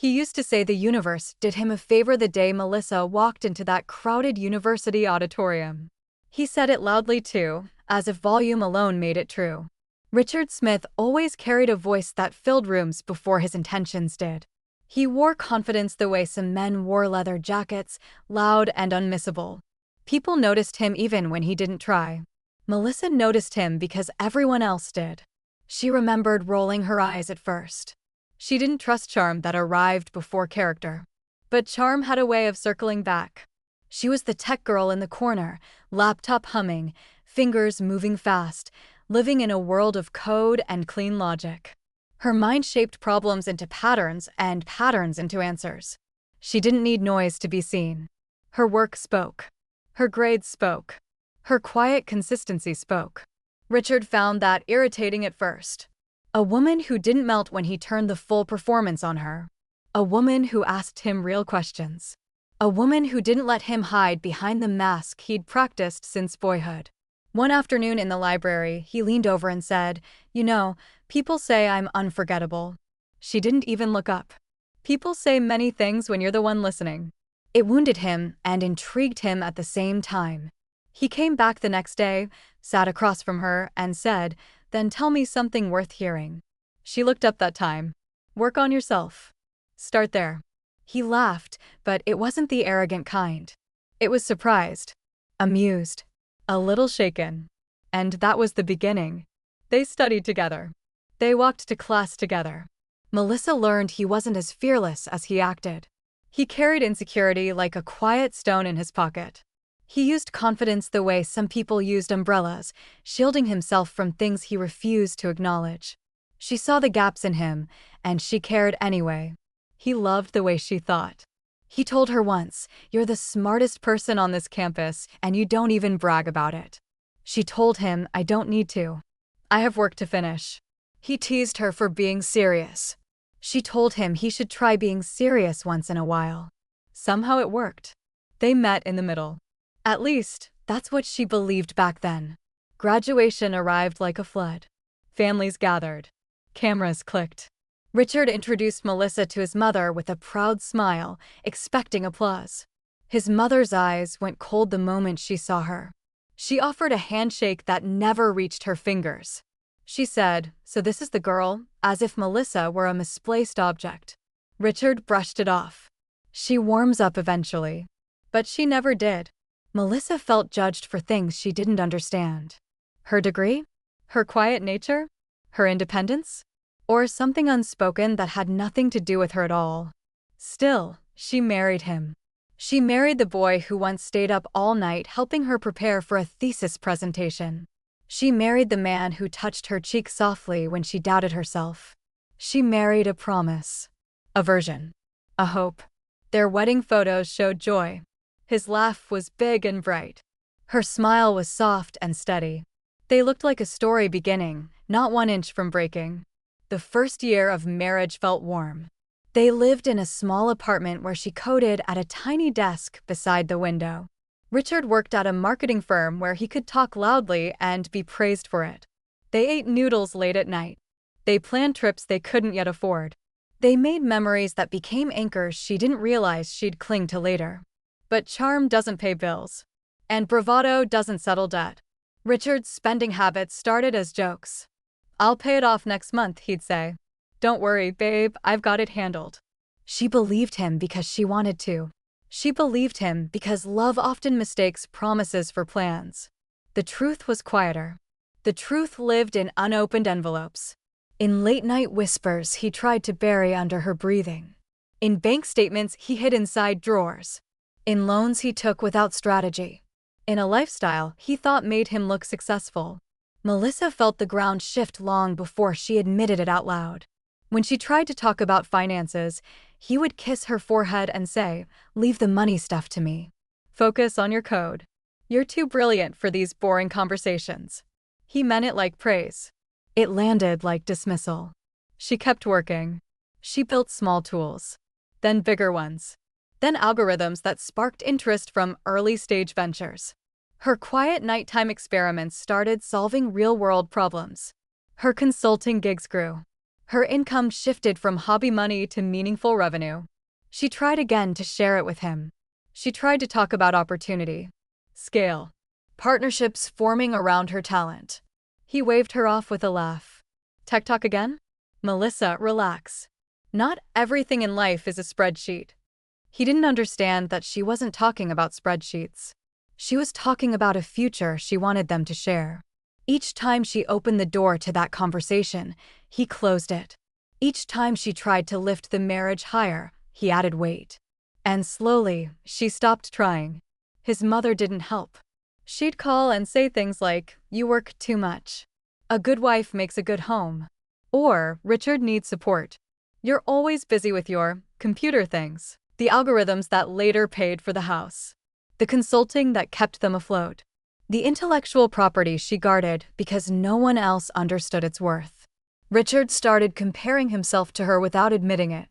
He used to say the universe did him a favor the day Melissa walked into that crowded university auditorium. He said it loudly too, as if volume alone made it true. Richard Smith always carried a voice that filled rooms before his intentions did. He wore confidence the way some men wore leather jackets, loud and unmissable. People noticed him even when he didn't try. Melissa noticed him because everyone else did. She remembered rolling her eyes at first. She didn't trust charm that arrived before character. But charm had a way of circling back. She was the tech girl in the corner, laptop humming, fingers moving fast, living in a world of code and clean logic. Her mind shaped problems into patterns and patterns into answers. She didn't need noise to be seen. Her work spoke. Her grades spoke. Her quiet consistency spoke. Richard found that irritating at first. A woman who didn't melt when he turned the full performance on her. A woman who asked him real questions. A woman who didn't let him hide behind the mask he'd practiced since boyhood. One afternoon in the library, he leaned over and said, "You know, people say I'm unforgettable." She didn't even look up. People say many things when you're the one listening. It wounded him and intrigued him at the same time. He came back the next day, sat across from her, and said, "Then tell me something worth hearing." She looked up that time. "Work on yourself. Start there." He laughed, but it wasn't the arrogant kind. It was surprised, amused, a little shaken. And that was the beginning. They studied together. They walked to class together. Melissa learned he wasn't as fearless as he acted. He carried insecurity like a quiet stone in his pocket. He used confidence the way some people used umbrellas, shielding himself from things he refused to acknowledge. She saw the gaps in him, and she cared anyway. He loved the way she thought. He told her once, "You're the smartest person on this campus, and you don't even brag about it." She told him, "I don't need to. I have work to finish." He teased her for being serious. She told him he should try being serious once in a while. Somehow it worked. They met in the middle. At least, that's what she believed back then. Graduation arrived like a flood. Families gathered. Cameras clicked. Richard introduced Melissa to his mother with a proud smile, expecting applause. His mother's eyes went cold the moment she saw her. She offered a handshake that never reached her fingers. She said, "So this is the girl," as if Melissa were a misplaced object. Richard brushed it off. "She warms up eventually." But she never did. Melissa felt judged for things she didn't understand. Her degree? Her quiet nature? Her independence? Or something unspoken that had nothing to do with her at all. Still, she married him. She married the boy who once stayed up all night helping her prepare for a thesis presentation. She married the man who touched her cheek softly when she doubted herself. She married a promise. A vision. A hope. Their wedding photos showed joy. His laugh was big and bright. Her smile was soft and steady. They looked like a story beginning, not 1 inch from breaking. The first year of marriage felt warm. They lived in a small apartment where she coded at a tiny desk beside the window. Richard worked at a marketing firm where he could talk loudly and be praised for it. They ate noodles late at night. They planned trips they couldn't yet afford. They made memories that became anchors she didn't realize she'd cling to later. But charm doesn't pay bills. And bravado doesn't settle debt. Richard's spending habits started as jokes. "I'll pay it off next month," he'd say. "Don't worry, babe, I've got it handled." She believed him because she wanted to. She believed him because love often mistakes promises for plans. The truth was quieter. The truth lived in unopened envelopes. In late-night whispers he tried to bury under her breathing. In bank statements he hid inside drawers. In loans he took without strategy. In a lifestyle he thought made him look successful. Melissa felt the ground shift long before she admitted it out loud. When she tried to talk about finances, he would kiss her forehead and say, "Leave the money stuff to me. Focus on your code. You're too brilliant for these boring conversations." He meant it like praise. It landed like dismissal. She kept working. She built small tools. Then bigger ones. Then algorithms that sparked interest from early-stage ventures. Her quiet nighttime experiments started solving real-world problems. Her consulting gigs grew. Her income shifted from hobby money to meaningful revenue. She tried again to share it with him. She tried to talk about opportunity, scale, partnerships forming around her talent. He waved her off with a laugh. Tech talk again? Melissa, relax. Not everything in life is a spreadsheet. He didn't understand that she wasn't talking about spreadsheets. She was talking about a future she wanted them to share. Each time she opened the door to that conversation, he closed it. Each time she tried to lift the marriage higher, he added weight. And slowly, she stopped trying. His mother didn't help. She'd call and say things like, "You work too much." "A good wife makes a good home." Or, "Richard needs support." "You're always busy with your computer things." The algorithms that later paid for the house. The consulting that kept them afloat. The intellectual property she guarded because no one else understood its worth. Richard started comparing himself to her without admitting it.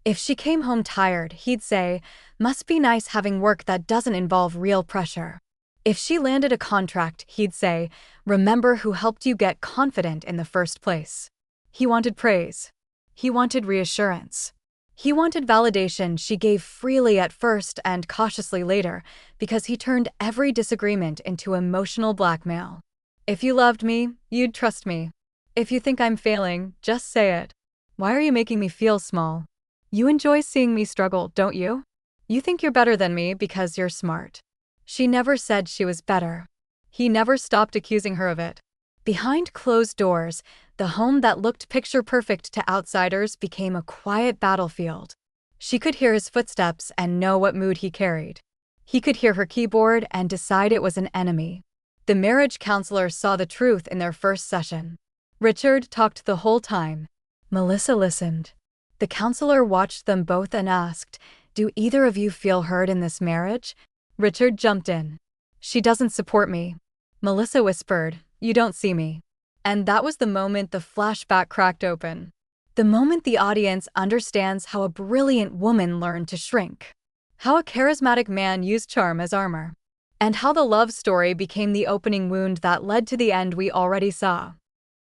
If she came home tired, he'd say, "Must be nice having work that doesn't involve real pressure." If she landed a contract, he'd say, "Remember who helped you get confident in the first place." He wanted praise. He wanted reassurance. He wanted validation she gave freely at first and cautiously later, because he turned every disagreement into emotional blackmail. "If you loved me, you'd trust me. If you think I'm failing, just say it. Why are you making me feel small? You enjoy seeing me struggle, don't you? You think you're better than me because you're smart." She never said she was better. He never stopped accusing her of it. Behind closed doors, the home that looked picture-perfect to outsiders became a quiet battlefield. She could hear his footsteps and know what mood he carried. He could hear her keyboard and decide it was an enemy. The marriage counselor saw the truth in their first session. Richard talked the whole time. Melissa listened. The counselor watched them both and asked, "Do either of you feel heard in this marriage?" Richard jumped in. "She doesn't support me." Melissa whispered, "You don't see me." And that was the moment the flashback cracked open. The moment the audience understands how a brilliant woman learned to shrink. How a charismatic man used charm as armor. And how the love story became the opening wound that led to the end we already saw.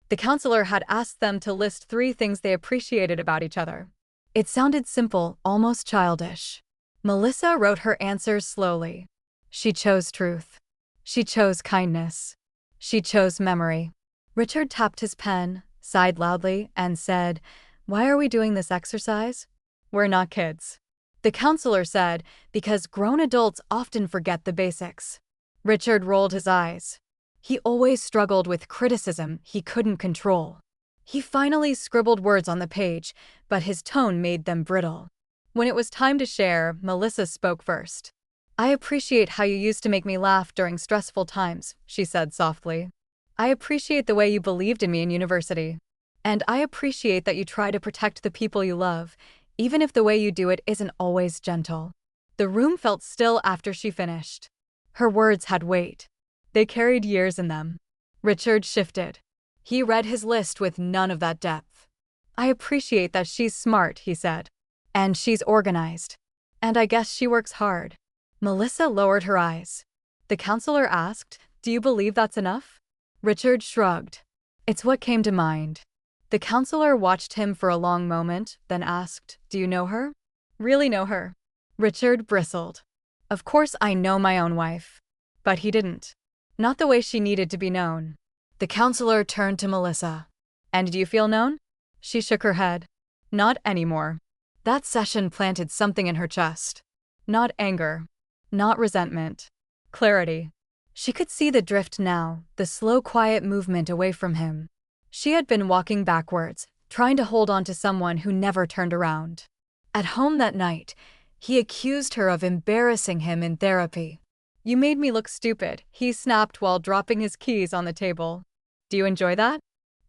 The counselor had asked them to list 3 things they appreciated about each other. It sounded simple, almost childish. Melissa wrote her answers slowly. She chose truth. She chose kindness. She chose memory. Richard tapped his pen, sighed loudly, and said, "Why are we doing this exercise? We're not kids." The counselor said, "Because grown adults often forget the basics." Richard rolled his eyes. He always struggled with criticism he couldn't control. He finally scribbled words on the page, but his tone made them brittle. When it was time to share, Melissa spoke first. "I appreciate how you used to make me laugh during stressful times," she said softly. "I appreciate the way you believed in me in university. And I appreciate that you try to protect the people you love, even if the way you do it isn't always gentle." The room felt still after she finished. Her words had weight. They carried years in them. Richard shifted. He read his list with none of that depth. "I appreciate that she's smart," he said. "And she's organized. And I guess she works hard." Melissa lowered her eyes. The counselor asked, "Do you believe that's enough?" Richard shrugged. "It's what came to mind." The counselor watched him for a long moment, then asked, "Do you know her? Really know her?" Richard bristled. "Of course I know my own wife." But he didn't. Not the way she needed to be known. The counselor turned to Melissa. "And do you feel known?" She shook her head. "Not anymore." That session planted something in her chest. Not anger. Not resentment. Clarity. She could see the drift now, the slow, quiet movement away from him. She had been walking backwards, trying to hold on to someone who never turned around. At home that night, he accused her of embarrassing him in therapy. "You made me look stupid," he snapped while dropping his keys on the table. "Do you enjoy that?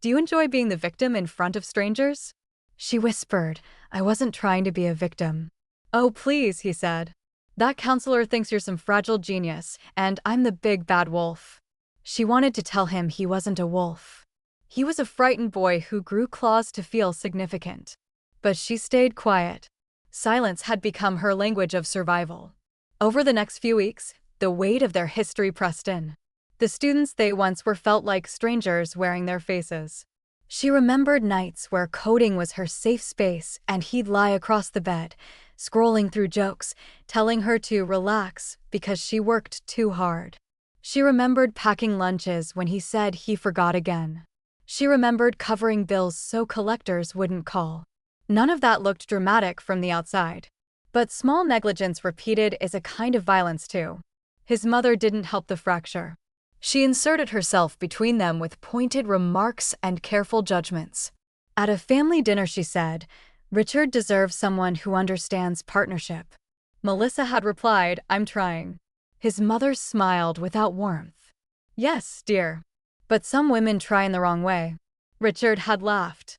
Do you enjoy being the victim in front of strangers?" She whispered, "I wasn't trying to be a victim." "Oh, please," he said. "That counselor thinks you're some fragile genius, and I'm the big bad wolf." She wanted to tell him he wasn't a wolf. He was a frightened boy who grew claws to feel significant. But she stayed quiet. Silence had become her language of survival. Over the next few weeks, the weight of their history pressed in. The students they once were felt like strangers wearing their faces. She remembered nights where coding was her safe space and he'd lie across the bed, scrolling through jokes, telling her to relax because she worked too hard. She remembered packing lunches when he said he forgot again. She remembered covering bills so collectors wouldn't call. None of that looked dramatic from the outside. But small negligence repeated is a kind of violence too. His mother didn't help the fracture. She inserted herself between them with pointed remarks and careful judgments. At a family dinner she said, "Richard deserves someone who understands partnership." Melissa had replied, "I'm trying." His mother smiled without warmth. "Yes, dear. But some women try in the wrong way." Richard had laughed.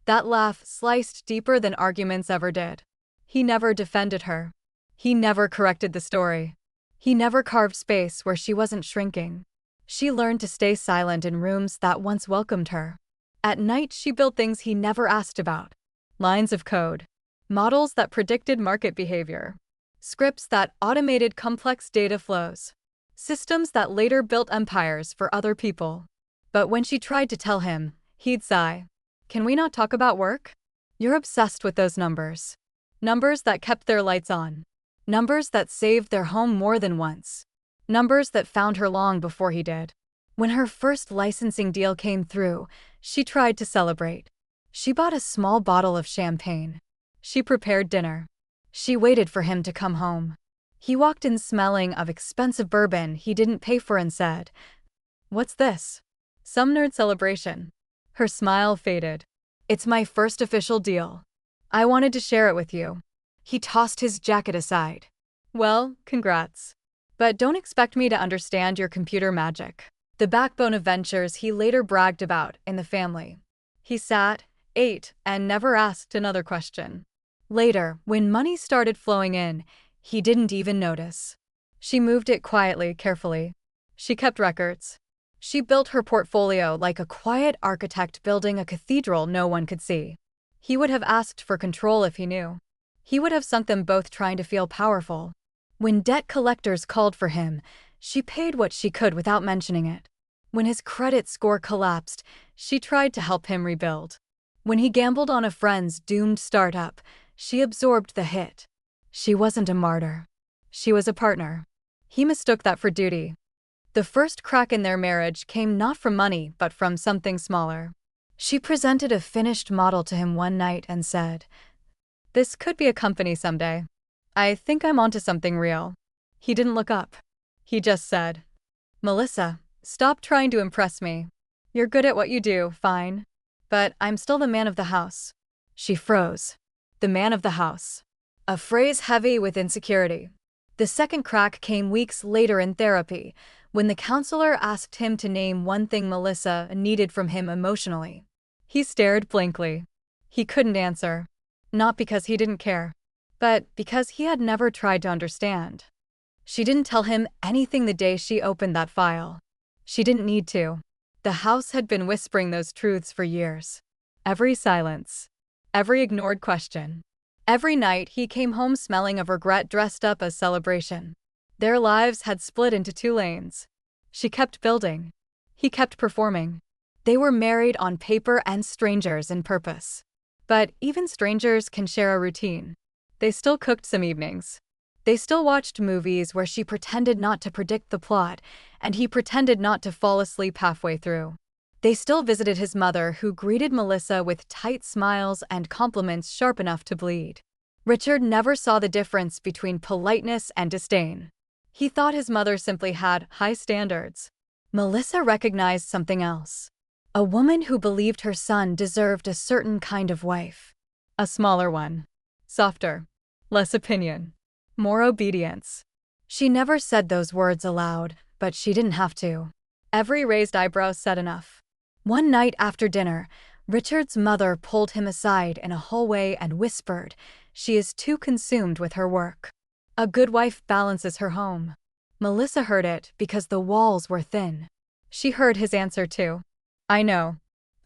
That laugh sliced deeper than arguments ever did. He never defended her. He never corrected the story. He never carved space where she wasn't shrinking. She learned to stay silent in rooms that once welcomed her. At night, she built things he never asked about. Lines of code. Models that predicted market behavior. Scripts that automated complex data flows. Systems that later built empires for other people. But when she tried to tell him, he'd sigh. "Can we not talk about work? You're obsessed with those numbers." Numbers that kept their lights on. Numbers that saved their home more than once. Numbers that found her long before he did. When her first licensing deal came through, she tried to celebrate. She bought a small bottle of champagne. She prepared dinner. She waited for him to come home. He walked in smelling of expensive bourbon he didn't pay for and said, "What's this?" "Some nerd celebration." Her smile faded. "It's my first official deal. I wanted to share it with you." He tossed his jacket aside. "Well, congrats. But don't expect me to understand your computer magic." The backbone of ventures he later bragged about in the family. He sat, ate, and never asked another question. Later, when money started flowing in, he didn't even notice. She moved it quietly, carefully. She kept records. She built her portfolio like a quiet architect building a cathedral no one could see. He would have asked for control if he knew. He would have sunk them both trying to feel powerful. When debt collectors called for him, she paid what she could without mentioning it. When his credit score collapsed, she tried to help him rebuild. When he gambled on a friend's doomed startup, she absorbed the hit. She wasn't a martyr. She was a partner. He mistook that for duty. The first crack in their marriage came not from money but from something smaller. She presented a finished model to him one night and said, "This could be a company someday. I think I'm onto something real." He didn't look up. He just said, "Melissa, stop trying to impress me. You're good at what you do, fine. But I'm still the man of the house." She froze. The man of the house. A phrase heavy with insecurity. The second crack came weeks later in therapy, when the counselor asked him to name one thing Melissa needed from him emotionally. He stared blankly. He couldn't answer. Not because he didn't care, but because he had never tried to understand. She didn't tell him anything the day she opened that file. She didn't need to. The house had been whispering those truths for years. Every silence. Every ignored question. Every night he came home smelling of regret dressed up as celebration. Their lives had split into two lanes. She kept building. He kept performing. They were married on paper and strangers in purpose. But even strangers can share a routine. They still cooked some evenings. They still watched movies where she pretended not to predict the plot, and he pretended not to fall asleep halfway through. They still visited his mother, who greeted Melissa with tight smiles and compliments sharp enough to bleed. Richard never saw the difference between politeness and disdain. He thought his mother simply had high standards. Melissa recognized something else. A woman who believed her son deserved a certain kind of wife. A smaller one. Softer. Less opinion. More obedience. She never said those words aloud, but she didn't have to. Every raised eyebrow said enough. One night after dinner, Richard's mother pulled him aside in a hallway and whispered, "She is too consumed with her work. A good wife balances her home." Melissa heard it because the walls were thin. She heard his answer too. "I know.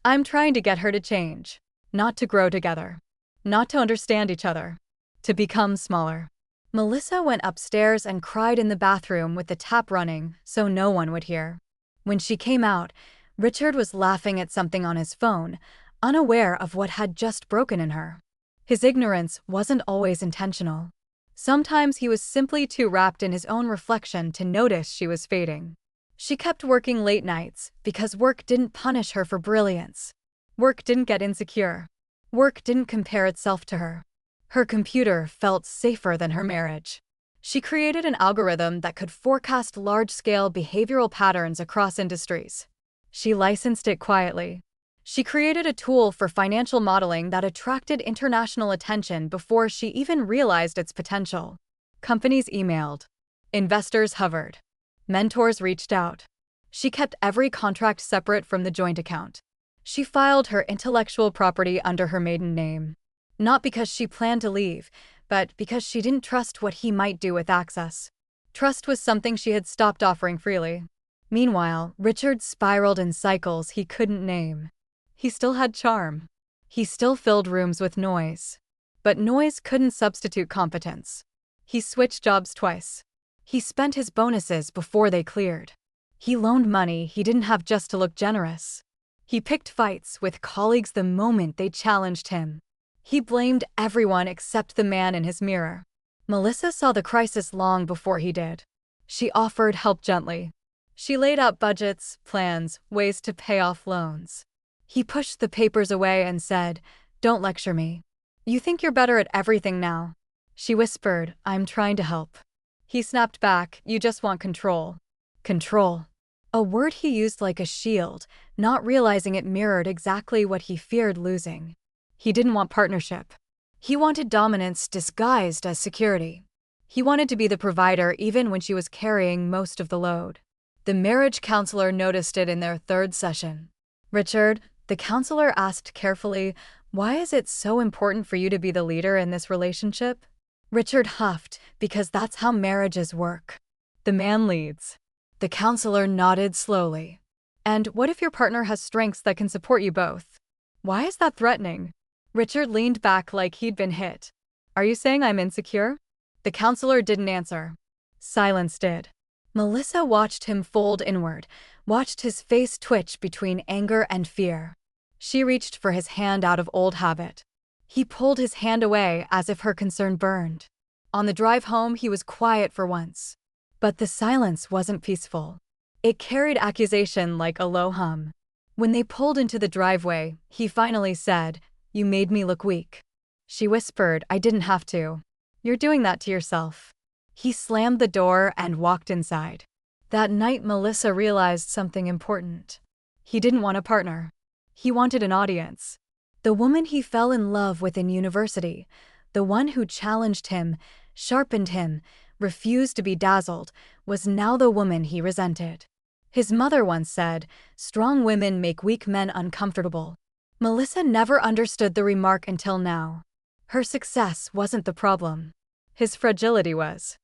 I'm trying to get her to change. Not to grow together. Not to understand each other. To become smaller." Melissa went upstairs and cried in the bathroom with the tap running so no one would hear. When she came out, Richard was laughing at something on his phone, unaware of what had just broken in her. His ignorance wasn't always intentional. Sometimes he was simply too wrapped in his own reflection to notice she was fading. She kept working late nights because work didn't punish her for brilliance. Work didn't get insecure. Work didn't compare itself to her. Her computer felt safer than her marriage. She created an algorithm that could forecast large-scale behavioral patterns across industries. She licensed it quietly. She created a tool for financial modeling that attracted international attention before she even realized its potential. Companies emailed. Investors hovered. Mentors reached out. She kept every contract separate from the joint account. She filed her intellectual property under her maiden name. Not because she planned to leave, but because she didn't trust what he might do with access. Trust was something she had stopped offering freely. Meanwhile, Richard spiraled in cycles he couldn't name. He still had charm. He still filled rooms with noise. But noise couldn't substitute competence. He switched jobs twice. He spent his bonuses before they cleared. He loaned money he didn't have just to look generous. He picked fights with colleagues the moment they challenged him. He blamed everyone except the man in his mirror. Melissa saw the crisis long before he did. She offered help gently. She laid out budgets, plans, ways to pay off loans. He pushed the papers away and said, "Don't lecture me. You think you're better at everything now." She whispered, "I'm trying to help." He snapped back, "You just want control." Control. A word he used like a shield, not realizing it mirrored exactly what he feared losing. He didn't want partnership. He wanted dominance disguised as security. He wanted to be the provider even when she was carrying most of the load. The marriage counselor noticed it in their third session. "Richard," the counselor asked carefully, "why is it so important for you to be the leader in this relationship?" Richard huffed, "Because that's how marriages work. The man leads." The counselor nodded slowly. "And what if your partner has strengths that can support you both? Why is that threatening?" Richard leaned back like he'd been hit. "Are you saying I'm insecure?" The counselor didn't answer. Silence did. Melissa watched him fold inward, watched his face twitch between anger and fear. She reached for his hand out of old habit. He pulled his hand away as if her concern burned. On the drive home, he was quiet for once. But the silence wasn't peaceful. It carried accusation like a low hum. When they pulled into the driveway, he finally said, "You made me look weak." She whispered, "I didn't have to. You're doing that to yourself." He slammed the door and walked inside. That night, Melissa realized something important. He didn't want a partner. He wanted an audience. The woman he fell in love with in university, the one who challenged him, sharpened him, refused to be dazzled, was now the woman he resented. His mother once said, "Strong women make weak men uncomfortable." Melissa never understood the remark until now. Her success wasn't the problem. His fragility was.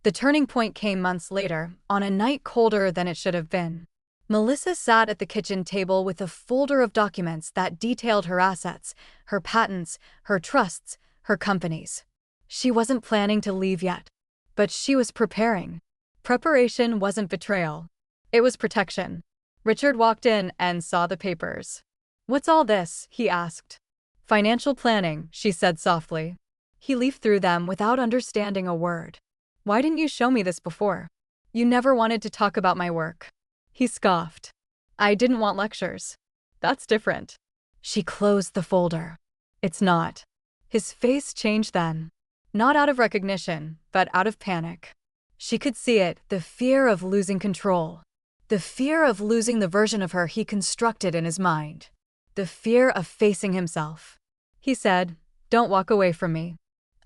The turning point came months later, on a night colder than it should have been. Melissa sat at the kitchen table with a folder of documents that detailed her assets, her patents, her trusts, her companies. She wasn't planning to leave yet. But she was preparing. Preparation wasn't betrayal. It was protection. Richard walked in and saw the papers. "What's all this?" he asked. "Financial planning," she said softly. He leafed through them without understanding a word. "Why didn't you show me this before? You never wanted to talk about my work." He scoffed. "I didn't want lectures." "That's different." She closed the folder. "It's not." His face changed then. Not out of recognition, but out of panic. She could see it, the fear of losing control. The fear of losing the version of her he constructed in his mind. The fear of facing himself. He said, "Don't walk away from me.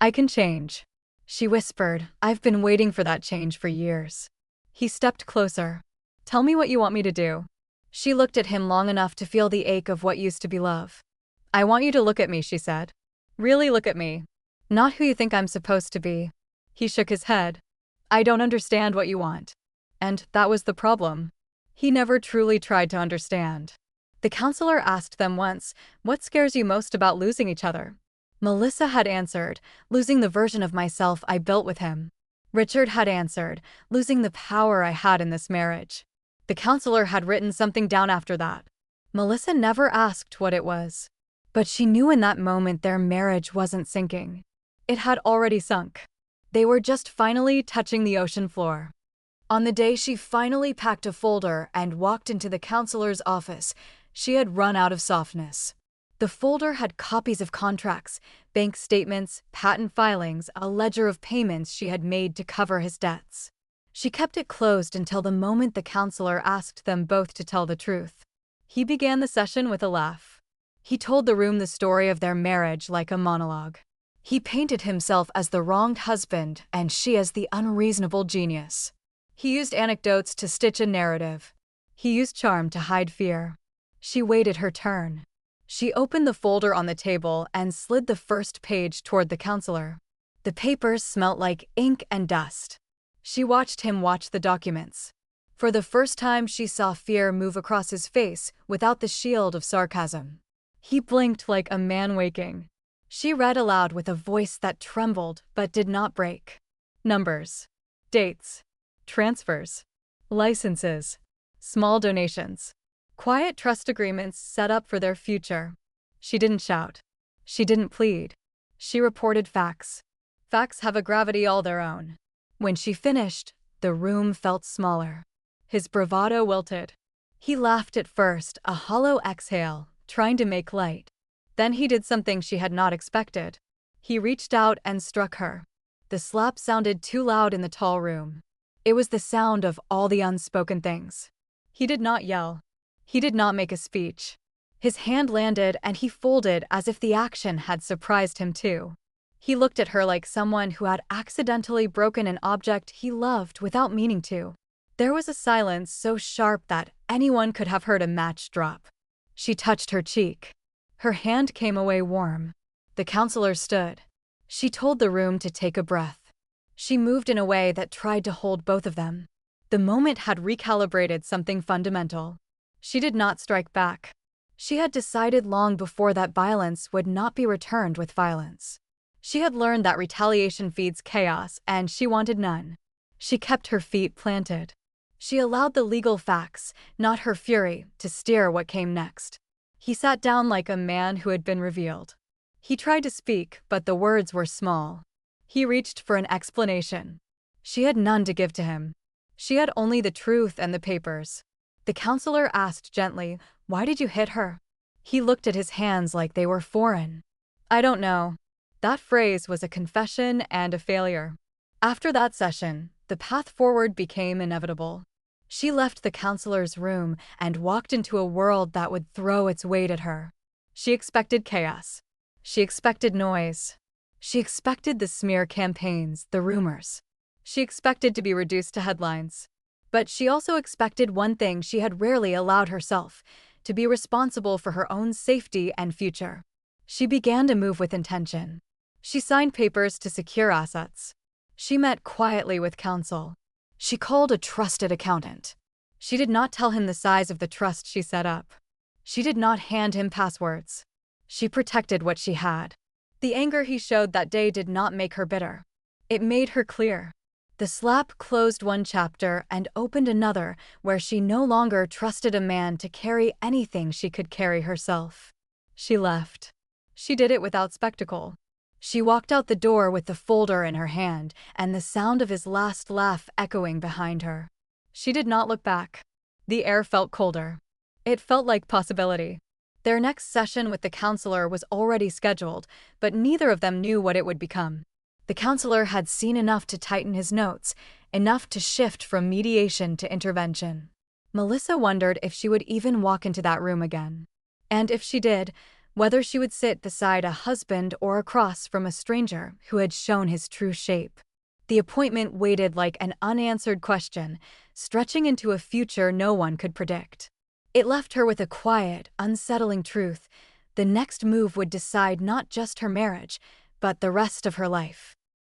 I can change." She whispered, "I've been waiting for that change for years." He stepped closer. "Tell me what you want me to do." She looked at him long enough to feel the ache of what used to be love. "I want you to look at me," she said. "Really look at me. Not who you think I'm supposed to be." He shook his head. "I don't understand what you want." And that was the problem. He never truly tried to understand. The counselor asked them once, "What scares you most about losing each other?" Melissa had answered, "Losing the version of myself I built with him." Richard had answered, "Losing the power I had in this marriage." The counselor had written something down after that. Melissa never asked what it was. But she knew in that moment their marriage wasn't sinking. It had already sunk. They were just finally touching the ocean floor. On the day she finally packed a folder and walked into the counselor's office, she had run out of softness. The folder had copies of contracts, bank statements, patent filings, a ledger of payments she had made to cover his debts. She kept it closed until the moment the counselor asked them both to tell the truth. He began the session with a laugh. He told the room the story of their marriage like a monologue. He painted himself as the wronged husband and she as the unreasonable genius. He used anecdotes to stitch a narrative. He used charm to hide fear. She waited her turn. She opened the folder on the table and slid the first page toward the counselor. The papers smelt like ink and dust. She watched him watch the documents. For the first time, she saw fear move across his face without the shield of sarcasm. He blinked like a man waking. She read aloud with a voice that trembled but did not break. Numbers. Dates. Transfers. Licenses. Small donations. Quiet trust agreements set up for their future. She didn't shout. She didn't plead. She reported facts. Facts have a gravity all their own. When she finished, the room felt smaller. His bravado wilted. He laughed at first, a hollow exhale, trying to make light. Then he did something she had not expected. He reached out and struck her. The slap sounded too loud in the tall room. It was the sound of all the unspoken things. He did not yell. He did not make a speech. His hand landed and he folded as if the action had surprised him too. He looked at her like someone who had accidentally broken an object he loved without meaning to. There was a silence so sharp that anyone could have heard a match drop. She touched her cheek. Her hand came away warm. The counselor stood. She told the room to take a breath. She moved in a way that tried to hold both of them. The moment had recalibrated something fundamental. She did not strike back. She had decided long before that violence would not be returned with violence. She had learned that retaliation feeds chaos, and she wanted none. She kept her feet planted. She allowed the legal facts, not her fury, to steer what came next. He sat down like a man who had been revealed. He tried to speak, but the words were small. He reached for an explanation. She had none to give to him. She had only the truth and the papers. The counselor asked gently, "Why did you hit her?" He looked at his hands like they were foreign. "I don't know." That phrase was a confession and a failure. After that session, the path forward became inevitable. She left the counselor's room and walked into a world that would throw its weight at her. She expected chaos. She expected noise. She expected the smear campaigns, the rumors. She expected to be reduced to headlines. But she also expected one thing she had rarely allowed herself, to be responsible for her own safety and future. She began to move with intention. She signed papers to secure assets. She met quietly with counsel. She called a trusted accountant. She did not tell him the size of the trust she set up. She did not hand him passwords. She protected what she had. The anger he showed that day did not make her bitter. It made her clear. The slap closed one chapter and opened another where she no longer trusted a man to carry anything she could carry herself. She left. She did it without spectacle. She walked out the door with the folder in her hand and the sound of his last laugh echoing behind her. She did not look back. The air felt colder. It felt like possibility. Their next session with the counselor was already scheduled, but neither of them knew what it would become. The counselor had seen enough to tighten his notes, enough to shift from mediation to intervention. Melissa wondered if she would even walk into that room again. And if she did, whether she would sit beside a husband or across from a stranger who had shown his true shape. The appointment waited like an unanswered question, stretching into a future no one could predict. It left her with a quiet, unsettling truth. The next move would decide not just her marriage, but the rest of her life.